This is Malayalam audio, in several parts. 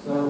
إله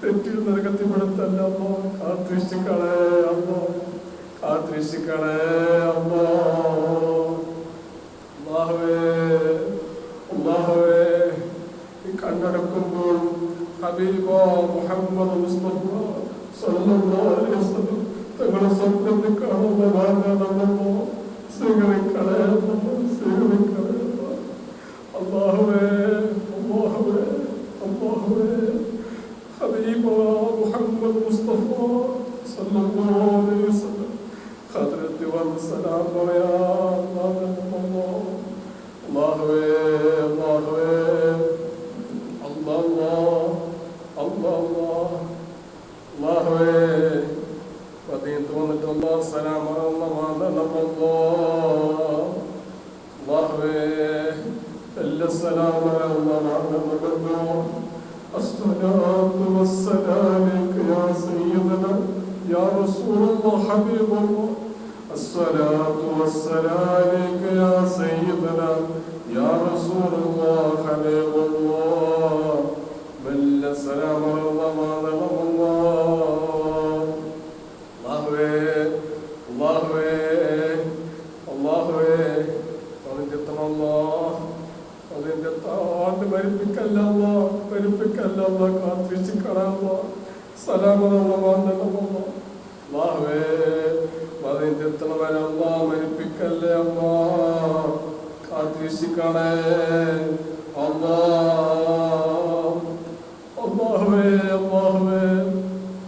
തെറ്റിൽ നരകത്തിപ്പെടുത്തല്ല അമ്മ, കാത്തിരിക്കണേ അമ്മ, കാത്തിരിക്കണേ അമ്മ. അല്ലാഹുവേ, ഈ കണ്ണടക്കുമ്പോൾ ഹബീബ മുഹമ്മദ് മുസ്തഫ സല്ലല്ലാഹു അലൈഹി വസല്ലം തങ്ങളുടെ സ്വപ്നത്തിൽ കാണുന്ന ഭാഗമാണല്ലോ. സ്വീകരിക്കണേ സ്വീകരിക്കണേ അല്ലാഹുവേ, അല്ലാഹുവേ, അല്ലാഹുവേ. ഹബീബ മുഹമ്മദ് മുസ്തഫ സല്ലല്ലാഹു അലൈഹി വസല്ലം ഖദ്റത്തി വ സലാം പറയാ അല്ലാഹുവേ, അല്ലാഹുവേ, അല്ലാഹ് അല്ലാഹ് അല്ലാഹുവേ. പതിയത്ത് വന്നിട്ട് അല്ലാഹ് സലാം അല്ലാഹുവേ, എല്ലാ സലാം അല്ലാഹു. അസ്സലാത്തു വസ്സലാമു അലൈക യാ സയ്യിദനാ യാ റസൂലല്ലാഹ് ഹബീബല്ലാഹ്. അസ്സലാത്തു വസ്സലാമു അലൈക യാ സയ്യിദനാ യാ റസൂലല്ലാഹ് ഹബീബല്ലാഹ്. എല്ലാ സലാം അല്ലാഹുവേ, അല്ലാഹുവേ, അല്ലാഹുവേ. അതിന്റെ താണ്ട് മരിപ്പിക്കല്ല, മരിപ്പിക്കല്ല, കാത്തിരിക്കണ സലാമേ. അതിന്റെ എത്തണവരല്ല മരിപ്പിക്കല്ലേ അമ്മ, കാത്തിരിക്കണേ അല്ലാ. അല്ലാഹുവേ, അല്ലാഹുവേ,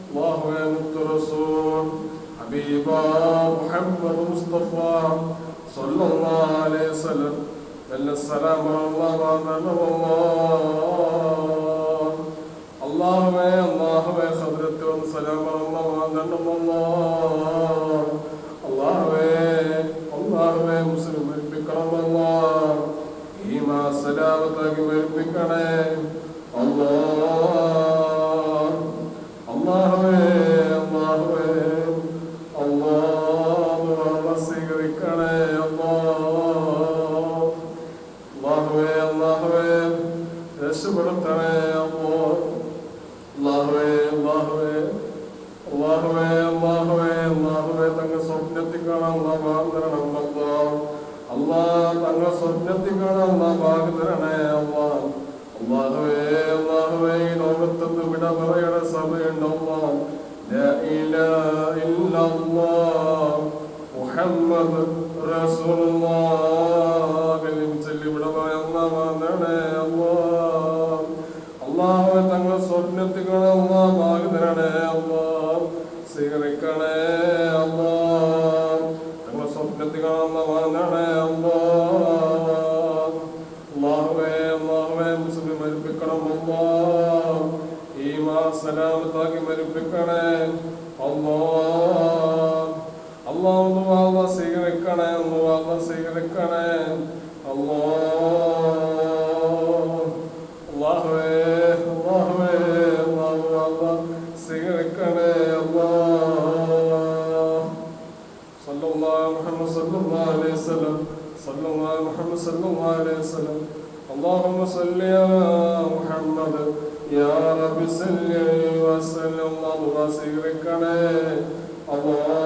അല്ലാഹുവേ. മുത്തു റസൂൽ ഹബീബ മുഹമ്മദ് മുസ്തഫ സല്ലല്ലാഹു അലൈഹി വസല്ലം എല്ലാ സലാം അല്ലാഹുവേ, അല്ലാഹുവേ. ഖദ്റത്ത് വ സലാം അല്ലാഹുവേ, അല്ലാഹുവേ. മുസ്ലിം മരിപ്പിക്കണം അല്ലാഹ്, ഈമാൻ സലാമത്താക്കി മരിപ്പിക്കണേ അല്ലാഹ്. അല്ലാഹുവേ, അല്ലാഹുവേ, അല്ലാഹ് സ്വീകരിക്കണേ അല്ലാഹ്. അല്ലാഹുവേ, അല്ലാഹുവേ, രക്ഷപ്പെടുത്തണേ അല്ലാഹുവേ, അല്ലാഹുവേ, അല്ലാഹുവേ, അല്ലാഹുവേ, അല്ലാഹുവേ. തങ്ങൾ സ്വപ്നത്തിൽ കാണാൻ ഭാഗം അല്ലാഹ്, തങ്ങൾ സ്വപ്നത്തിൽ കാണാൻ ഭാഗം തരണേ അല്ലാഹ്. അല്ലാഹുവേ, അല്ലാഹുവേ. ഈ ലോകത്തുനിന്ന് വിട പറയണ സമയമുണ്ടല്ലോ. ലാ ഇലാഹ ഇല്ലല്ലാഹ് മുഹമ്മദ് റസൂലുള്ളാഹ് ചൊല്ലി വിട പറയുന്ന മാതണേ അല്ലാഹ്. അല്ലാഹുവേ, തങ്ങൾ സ്വപ്നത്തിൽ കാണാൻ ഭാഗം തരണേ അല്ലാഹ്, സ്വീകരിക്കണേ അല്ലാഹ്. തങ്ങൾ സ്വപ്നത്തിൽ കാണുന്ന മാതണേ അല്ലാഹ്. അല്ലാഹുവേ, അല്ലാഹുവേ. മുസ്ലിം മരിപ്പിക്കണം അല്ലാഹ്, ഈമാൻ സലാമത്താക്കി മരിപ്പിക്കണേ അല്ലാഹ്. അല്ലാഹു സ്വീകരിക്കണേ, അല്ലാഹു സ്വീകരിക്കണേ അല്ലാഹ്. അല്ലാഹുവേ, അല്ലാഹുവേ, അല്ലാഹു സ്വീകരിക്കണേ അല്ലാഹ്. സല്ലല്ലാഹു മുഹമ്മദ് സല്ലല്ലാഹു അലൈഹി വസല്ലം, സല്ലല്ലാഹു മുഹമ്മദ് സല്ലല്ലാഹു അലൈഹി വസല്ലം. اللهم صل على محمد يا رب صل وسلم. الله سيغرقنا الله.